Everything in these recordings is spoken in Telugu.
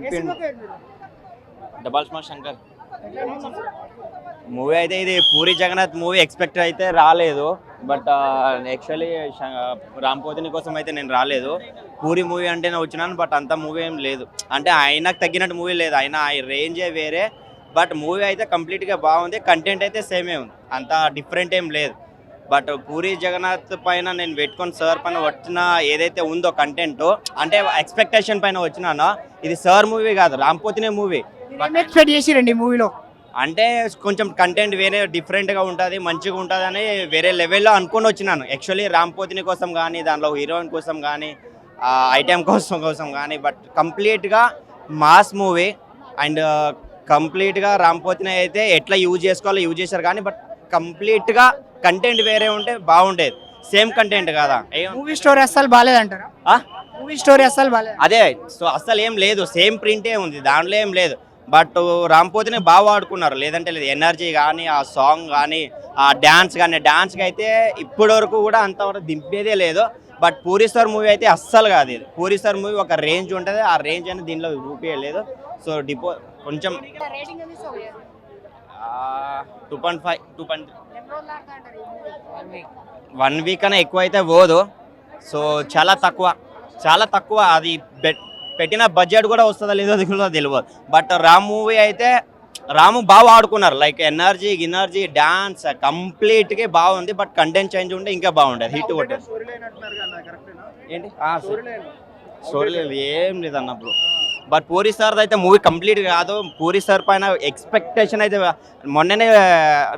దింపిండు. డబల్ స్మార్ట్ శంకర్ మూవీ అయితే ఇది పూరి జగన్నాథ్ మూవీ ఎక్స్పెక్ట్ అయితే రాలేదు. బట్ యాక్చువల్లీ రాంపోతిని కోసం అయితే నేను రాలేదు. పూరి మూవీ అంటేనే వచ్చినాను. బట్ అంత మూవీ ఏం లేదు, అంటే ఆయనకు తగ్గినట్టు మూవీ లేదు, ఆయన ఆ రేంజే వేరే. బట్ మూవీ అయితే కంప్లీట్గా బాగుంది, కంటెంట్ అయితే సేమే ఉంది, అంత డిఫరెంట్ ఏం లేదు. బట్ పూరి జగన్నాథ్ పైన నేను పెట్టుకొని సార్ పైన వచ్చిన ఏదైతే ఉందో కంటెంట్, అంటే ఎక్స్పెక్టేషన్ పైన వచ్చినానో, ఇది సార్ మూవీ కాదు, రాంపోతినే మూవీ. ఎక్స్పెక్ట్ చేసిరండి మూవీలో? అంటే కొంచెం కంటెంట్ వేరే డిఫరెంట్గా ఉంటుంది, మంచిగా ఉంటుంది అని వేరే లెవెల్లో అనుకొని వచ్చినాను. యాక్చువల్లీ రాంపోతిని కోసం కానీ, దానిలో హీరోయిన్ కోసం కానీ, ఐటెం కోసం కానీ. బట్ కంప్లీట్గా మాస్ మూవీ అండ్ కంప్లీట్గా రాంపోతిని అయితే ఎట్లా యూజ్ చేసుకోవాలో యూజ్ చేశారు కానీ, బట్ కంప్లీట్గా కంటెంట్ వేరే ఉంటే బాగుండేది. సేమ్ కంటెంట్ కదా. మూవీ స్టోరీ అస్సలు బాగాలేదంటారా? మూవీ స్టోరీ అస్సలు బాగాలేదు. అదే, సో అస్సలు ఏం లేదు, సేమ్ ప్రింటే ఉంది, దాంట్లో ఏం లేదు. బట్ రాంపోతిని బాగా వాడుకున్నారు, లేదంటే లేదు. ఎనర్జీ కానీ, ఆ సాంగ్ కానీ, ఆ డ్యాన్స్ కానీ, డ్యాన్స్కి అయితే ఇప్పటి వరకు కూడా అంతవరకు దింపేదే లేదు. బట్ పూరి స్టార్ మూవీ అయితే అస్సలు కాదు ఇది. పూరి స్టార్ మూవీ ఒక రేంజ్ ఉంటుంది, ఆ రేంజ్ అనేది దీనిలో చూపించలేదు. సో కొంచెం 2.5 1 వీక్ కన్నా ఎక్కువ అయితే పోదు. సో చాలా తక్కువ. అది పెట్టిన బడ్జెట్ కూడా వస్తుందో లేదో తెలియదు. బట్ రామ్ మూవీ అయితే రాము బాగా ఆడుకున్నారు, లైక్ ఎనర్జీ డాన్స్ కంప్లీట్గా బాగుంది. బట్ కంటెంట్ చేంజ్ ఉంటే ఇంకా బాగుండేది, హిట్ కొట్టేది. ఏంటి స్టోరీ లేదు, ఏం లేదు అన్నప్పుడు. బట్ పూరి సార్ అయితే మూవీ కంప్లీట్ కాదు. పూరి సార్ పైన ఎక్స్పెక్టేషన్ అయితే మొన్ననే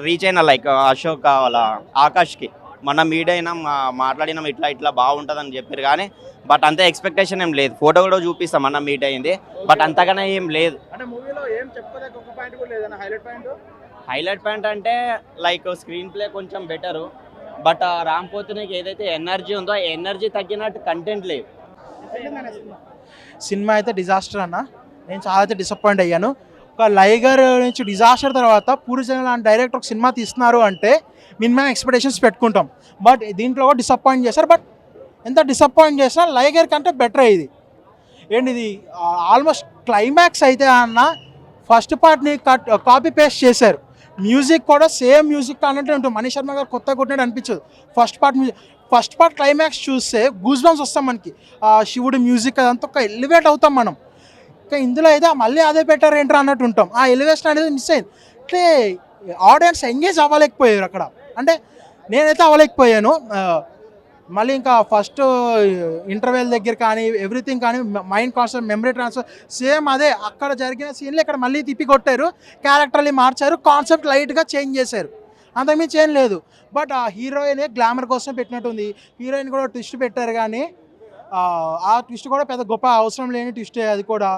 రీచ్ అయినా, లైక్ అశోక్ వాళ్ళ ఆకాష్కి మొన్న మీట్ అయినాం, మాట్లాడినాం, ఇట్లా బాగుంటుందని చెప్పారు కానీ, బట్ అంత ఎక్స్పెక్టేషన్ ఏం లేదు. ఫోటో కూడా చూపిస్తాం, మొన్న మీట్ అయింది, బట్ అంతగానే ఏం లేదు. హైలైట్ పాయింట్ అంటే లైక్ స్క్రీన్ ప్లే కొంచెం బెటరు. బట్ రాంపోతినికి ఏదైతే ఎనర్జీ ఉందో, ఆ ఎనర్జీ తగ్గినట్టు కంటెంట్ లేదు. సినిమా అయితే డిజాస్టర్ అన్న. నేను చాలా అయితే డిసప్పాయింట్ అయ్యాను. ఒక లైగర్ నుంచి డిజాస్టర్ తర్వాత పూరి జగన్నాథ్ డైరెక్టర్ ఒక సినిమా తీస్తున్నారు అంటే మినిమం ఎక్స్పెక్టేషన్స్ పెట్టుకుంటాం. బట్ దీంట్లో కూడా డిసప్పాయింట్ చేశారు. బట్ ఎంత డిసప్పాయింట్ చేసినా లైగర్ కంటే బెటర్ ఇది. ఏంటిది ఆల్మోస్ట్ క్లైమాక్స్ అయితే అన్న ఫస్ట్ పార్ట్ని కాపీ పేస్ట్ చేశారు. మ్యూజిక్ కూడా సేమ్ మ్యూజిక్ అన్నట్టు ఉంటుంది. మనీష్ శర్మ గారు కొత్తగా కొట్టినట్టు అనిపించదు. ఫస్ట్ పార్ట్ క్లైమాక్స్ చూస్తే గూస్ బంప్స్ వస్తాం మనకి. శివుడు మ్యూజిక్ అదంతా ఒక ఎలివేట్ అవుతాం మనం. ఇంకా ఇందులో అయితే మళ్ళీ అదే బెటర్ ఏంటర్ అన్నట్టు ఉంటాం. ఆ ఎలివేషన్ అనేది మిస్ అయింది. అంటే ఆడియన్స్ ఎంగేజ్ అవ్వలేకపోయారు అక్కడ. అంటే నేనైతే అవ్వలేకపోయాను. మళ్ళీ ఇంకా ఫస్ట్ ఇంటర్వెల్ దగ్గర కానీ ఎవ్రీథింగ్ కానీ mind concept, memory transfer same అదే. అక్కడ జరిగిన సీన్లు ఇక్కడ మళ్ళీ తిప్పి కొట్టారు, క్యారెక్టర్ని మార్చారు, కాన్సెప్ట్ లైట్గా చేంజ్ చేశారు, అంతకుమించి ఏం లేదు. బట్ ఆ హీరోయిన్ గ్లామర్ కోసం పెట్టినట్టుంది. హీరోయిన్ కూడా ట్విస్ట్ పెట్టారు కానీ ఆ ట్విస్ట్ కూడా పెద్ద గొప్ప అవసరం లేని ట్విస్టే అది కూడా.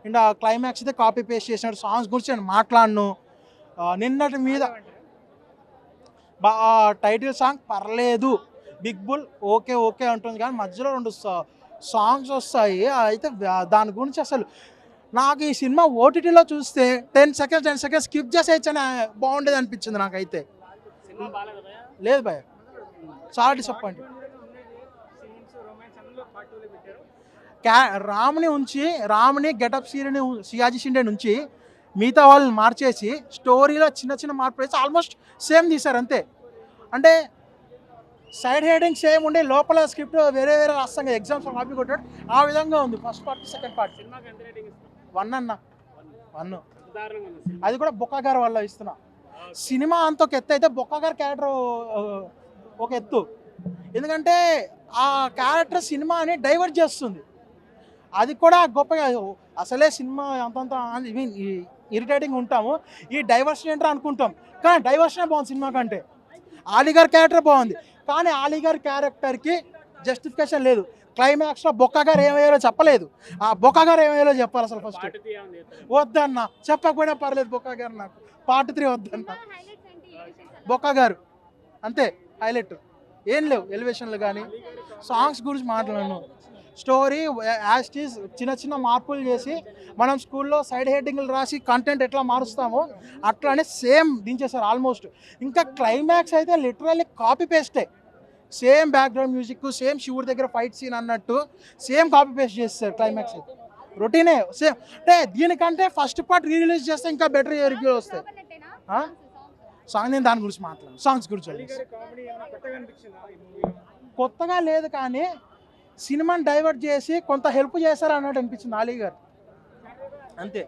అండ్ ఆ క్లైమాక్స్ అయితే కాపీ పేస్ట్ చేసినట్టు. సాంగ్స్ గురించి నేను మాట్లాడను. నిన్నటి మీద టైటిల్ సాంగ్ పర్లేదు, బిగ్ బుల్ ఓకే ఉంటుంది కానీ మధ్యలో 2 సాంగ్స్ వస్తాయి. అయితే దాని గురించి అసలు నాకు ఈ సినిమా ఓటీటీలో చూస్తే 10 సెకండ్స్ స్కిప్ చేసేయచ్చని బాగుండేది అనిపించింది నాకైతే. లేదు భయ, చాలా డిసప్పాయింట్. రాముని గెటప్ సీరియల్ని సియాజీ షిండే నుంచి మిగతా వాళ్ళని మార్చేసి స్టోరీలో చిన్న మార్పులు వేసి ఆల్మోస్ట్ సేమ్ తీశారు అంతే. అంటే సైడ్ హెడింగ్ సేమ్ ఉండి లోపల స్క్రిప్ట్ వేరే రాస్తాం కదా, ఎగ్జామ్స్ కాపీ కొట్టాడు, ఆ విధంగా ఉంది ఫస్ట్ పార్ట్ సెకండ్ పార్ట్. 1 అన్న 1. అది కూడా బొక్క గారు వల్ల ఇస్తున్నా. సినిమా అంత ఒక ఎత్తు అయితే బొక్క గారి క్యారెక్టర్ ఒక ఎత్తు. ఎందుకంటే ఆ క్యారెక్టర్ సినిమాని డైవర్ట్ చేస్తుంది. అది కూడా గొప్పగా. అసలే సినిమా అంతంత ఇరిటేటింగ్ ఉంటాము, ఈ డైవర్షన్ ఏంటో అనుకుంటాం, కానీ డైవర్షనే బాగుంది సినిమా కంటే. ఆలీగారి క్యారెక్టర్ బాగుంది కానీ ఆలీగారి క్యారెక్టర్కి జస్టిఫికేషన్ లేదు. క్లైమాక్స్లో బొక్క గారు ఏమయ్యారో చెప్పలేదు. ఆ బొక్క గారు ఏమయ్యారో చెప్పాలి అసలు ఫస్ట్. వద్దన్న, చెప్పకపోయినా పర్లేదు, బొక్క గారు నాకు పార్ట్ 3 వద్దన్న. బొక్క గారు అంతే హైలైట్, ఏం లేవు ఎలివేషన్లు కానీ. సాంగ్స్ గురించి మాట్లాడను. స్టోరీ యాజ్ ఈజ్ చిన్న మార్పులు చేసి మనం స్కూల్లో సైడ్ హెడ్డింగ్లు రాసి కంటెంట్ ఎట్లా మారుస్తామో అట్లానే సేమ్ దించేస్తారు ఆల్మోస్ట్. ఇంకా క్లైమాక్స్ అయితే లిటరల్లీ కాపీ పేస్టే. సేమ్ బ్యాక్గ్రౌండ్ మ్యూజిక్, సేమ్ శివుడి దగ్గర ఫైట్ సీన్ అన్నట్టు సేమ్ కాపీ పేస్ట్ చేస్తారు క్లైమాక్స్ అయితే. రొటీనే సేమ్. అంటే దీనికంటే ఫస్ట్ పార్ట్ రిలీజ్ చేస్తే ఇంకా బెటర్ రివ్యూ వస్తాయి. సాంగ్ నేను దాని గురించి మాట్లాడాను, సాంగ్స్ గురించి కొత్తగా లేదు కానీ సినిమాని డైవర్ట్ చేసి కొంత హెల్ప్ చేశారు అన్నట్టు అనిపించింది అలీ గారు, అంతే.